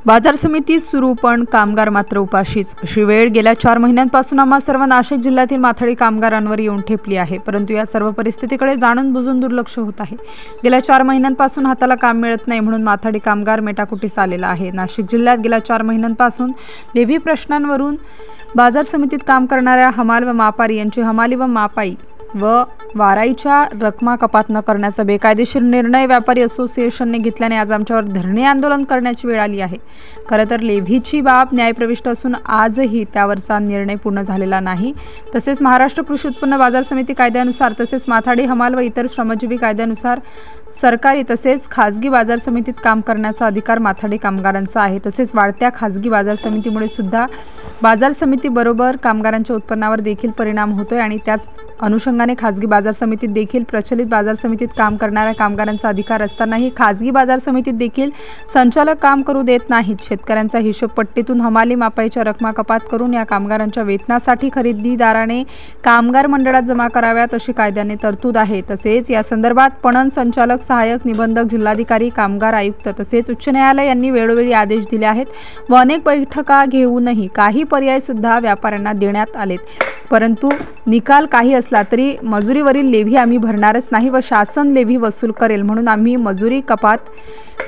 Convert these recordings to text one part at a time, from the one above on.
बाजार समिती सुरू पण कामगार मात्र उपाशीच। अशी वेळ गेल्या 4 महिन्यांपासून आम्हा सर्व नाशिक जिल्ह्यातील माथाडी कामगारांवर येऊन ठेपली आहे। परंतु या सर्व परिस्थितीकडे जाणून बुजून दुर्लक्ष होत आहे। गेल्या 4 महिन्यांपासून हाताला काम मिळत नाही म्हणून माथाडी कामगार मेटाकुटीस आलेला आहे। नाशिक जिल्ह्यात गेल्या 4 महिन्यांपासून लेव्ही प्रश्नांवरून बाजार समितीत काम करणाऱ्या हमाल व मापारी यांची हमाली व मापाई व वाराईच्या रकमा कपात न करण्याचा बेकायदेशीर निर्णय व्यापारी असोसिएशनने घेतल्याने आज आमच्यावर धरणे आंदोलन करण्याची वेळ आली आहे। खरं तर लेव्हीची बाब न्यायप्रविष्ट असून आजही त्यावरचा निर्णय पूर्ण झालेला नाही। तसेच महाराष्ट्र कृषी उत्पन्न बाजार समिती कायद्यानुसार तसेच माथाडी हमाल व इतर श्रमजीवी कायद्यानुसार सरकारी तसेच खाजगी बाजार समितीत काम करण्याचा अधिकार माथाडी कामगारांचा आहे। तसेच वाढत्या खाजगी बाजार समितीमुळे सुद्धा बाजार समितीबरोबर कामगारांच्या उत्पन्नावर देखील परिणाम होतोय आणि त्याच अनुषंगाने खाजगी बाजार समितीत देखील प्रचलित बाजार समितीत काम करणाऱ्या कामगारांचा अधिकार असतानाही खाजगी बाजार समितीत देखील संचालक काम करू देत नाहीत। शेतकऱ्यांचा हिशोब पट्टीतून हमाली मापाईच्या रकमा कपात करून या कामगारांच्या वेतनासाठी खरेदीदाराने कामगार मंडळात जमा कराव्यात अशी कायद्याने तरतूद आहे। तसेच या संदर्भात पणन संचालक, सहाय्यक निबंधक, जिल्हाधिकारी, कामगार आयुक्त तसेच उच्च न्यायालय यांनी वेळोवेळी आदेश दिले आहेत व अनेक बैठका घेऊनही काही पर्याय सुद्धा व्यापाऱ्यांना देण्यात आलेत। परंतु निकाल काही असला तरी मजुरीवरील लेव्ही आम्ही भरणारच नाही व शासन लेव्ही वसूल करेल म्हणून आम्ही मजुरी कपात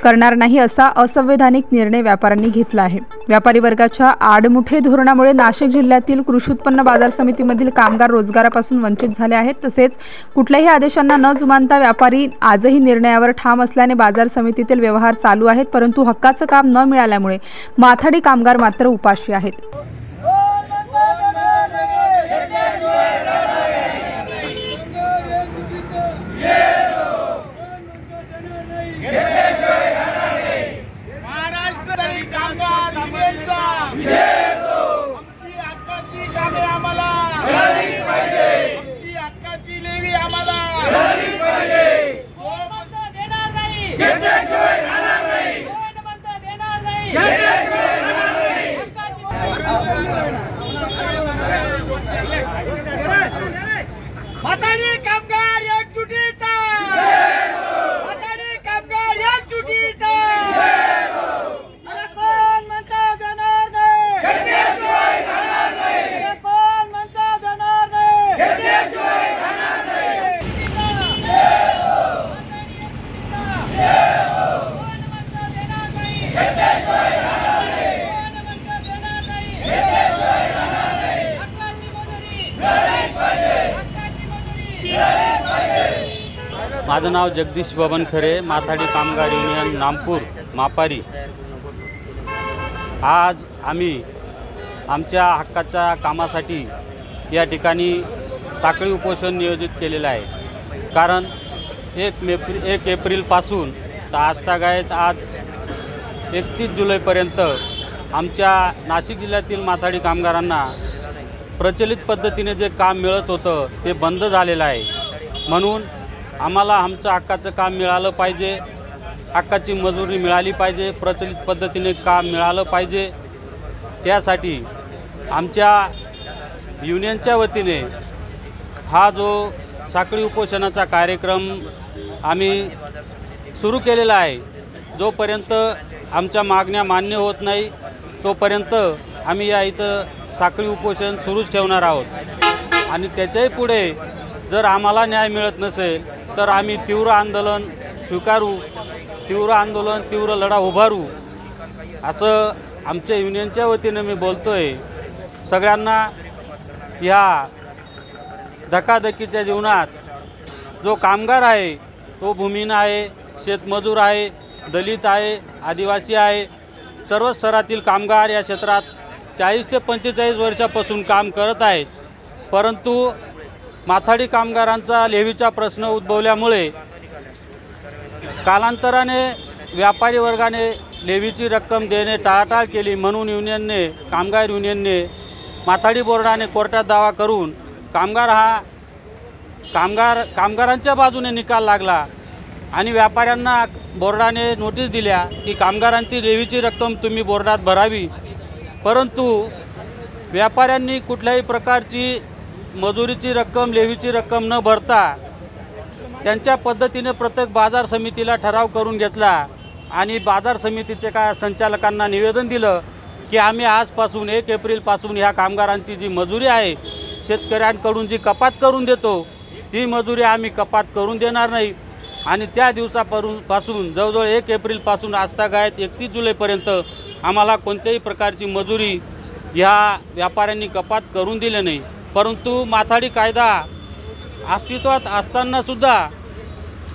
करणार नाही असा असंवैधानिक निर्णय व्यापाऱ्यांनी घेतला आहे। व्यापारी वर्गाच्या आडमुठे धोरणामुळे नाशिक जिल्ह्यातील कृषी उत्पन्न बाजार समितीमधील कामगार रोजगारापासून वंचित झाले आहेत। तसेच कुठल्याही आदेशांना न जुमानता व्यापारी आजही निर्णयावर ठाम असल्याने बाजार समितीतील व्यवहार चालू आहेत, परंतु हक्काचं काम न मिळाल्यामुळे माथाडी कामगार मात्र उपाशी आहेत। माथाडी कामगार एकजुटीचा, माथाडी कामगार एकजुटीचा। कोण म्हणता देणार नाही, घेतल्याशिवाय राहणार नाही। कोण म्हणता देणार नाही, घेतल्याशिवाय राहणार नाही। कोण म्हणता देणार नाही, घेतल्याशिवाय राहणार नाही। कोण म्हणता देणार नाही, घेतल्याशिवाय राहणार नाही। हक्काची मजुरी मिळाली पाहिजे। माझं नाव जगदीश बबन खरे, माथाडी कामगार युनियन नामपूर मापारी। आज आम्ही आमच्या हक्काच्या कामासाठी या ठिकाणी साखळी उपोषण नियोजित केलेलं आहे। कारण 1 एप्रिलपासून तर आजतागायत आज 31 जुलैपर्यंत आमच्या नाशिक जिल्ह्यातील माथाडी कामगारांना प्रचलित पद्धतीने जे काम मिळत होतं ते बंद झालेलं आहे। म्हणून आम्हाला आमचं हक्काचं काम मिळालं पाहिजे, हक्काची मजुरी मिळाली पाहिजे, प्रचलित पद्धतीने काम मिळालं पाहिजे। त्यासाठी आमच्या युनियनच्या वतीने हा जो साखळी उपोषणाचा कार्यक्रम आम्ही सुरू केलेला आहे। जोपर्यंत आमच्या मागण्या मान्य होत नाही तोपर्यंत आम्ही या इथं साखळी उपोषण सुरूच ठेवणार आहोत आणि त्याच्याही पुढे जर आम्हाला न्याय मिळत नसेल तर आम्ही तीव्र आंदोलन स्वीकारू, तीव्र आंदोलन, तीव्र लढा उभारू असं आमच्या युनियनच्या वतीने मी बोलतोय। सगळ्यांना ह्या धकाधकीच्या जीवनात जो कामगार आहे तो भूमिहीन आहे, शेतमजूर आहे, दलित आहे, आदिवासी आहे, सर्व स्तरातील कामगार या क्षेत्रात 40 ते 45 वर्षापासून काम करत आहेत। परंतु माथाडी कामगारांचा लेव्हीचा प्रश्न उद्भवल्यामुळे कालांतराने व्यापारी वर्गाने लेव्हीची रक्कम देणे टाळाटाळ केली। म्हणून युनियनने, कामगार युनियनने माथाडी बोर्डाने कोर्टात दावा करून कामगारांच्या बाजूने निकाल लागला आणि व्यापाऱ्यांना बोर्डाने नोटीस दिल्या की कामगारांची लेव्हीची रक्कम तुम्ही बोर्डात भरावी। परंतु व्यापाऱ्यांनी कुठल्याही प्रकारची मजुरीची रक्कम, लेव्हीची रक्कम न भरता त्यांच्या पद्धतीने प्रत्येक बाजार समितीला ठराव करून घेतला आणि बाजार समितीचे काय संचालकांना निवेदन दिलं की आम्ही आजपासून 1 एप्रिलपासून ह्या कामगारांची जी मजुरी आहे शेतकऱ्यांकडून जी कपात करून देतो ती मजुरी आम्ही कपात करून देणार नाही आणि त्या दिवसापासून जवळजवळ 1 एप्रिलपासून आजतागायत 31 जुलैपर्यंत आम्हाला कोणत्याही प्रकारची मजुरी ह्या व्यापाऱ्यांनी कपात करून दिली नाही। परंतु माथाडी कायदा अस्तित्वात असतानासुद्धा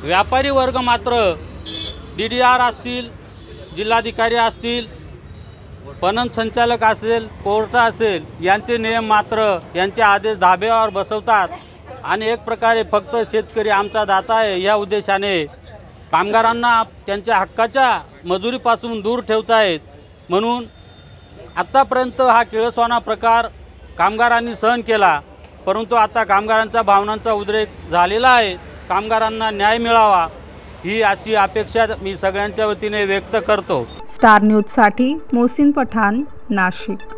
व्यापारी वर्ग मात्र DDR असतील, जिल्हाधिकारी असतील, पणन संचालक असेल, कोर्ट असेल यांचे नियम मात्र यांचे आदेश धाब्यावर बसवतात आणि एक प्रकारे फक्त शेतकरी आमचा दाता आहे या उद्देशाने कामगारांना त्यांच्या हक्काच्या मजुरीपासून दूर ठेवत आहेत। म्हणून आत्तापर्यंत हा किळसवाना प्रकार कामगारांनी सहन केला, परंतु आता कामगारांच्या भावनांचा उद्रेक झालेला आहे। कामगारांना न्याय मिळावा ही अशी अपेक्षा मी सगळ्यांच्या वतीने व्यक्त करतो। स्टार न्यूजसाठी मोहसिन पठाण, नाशिक।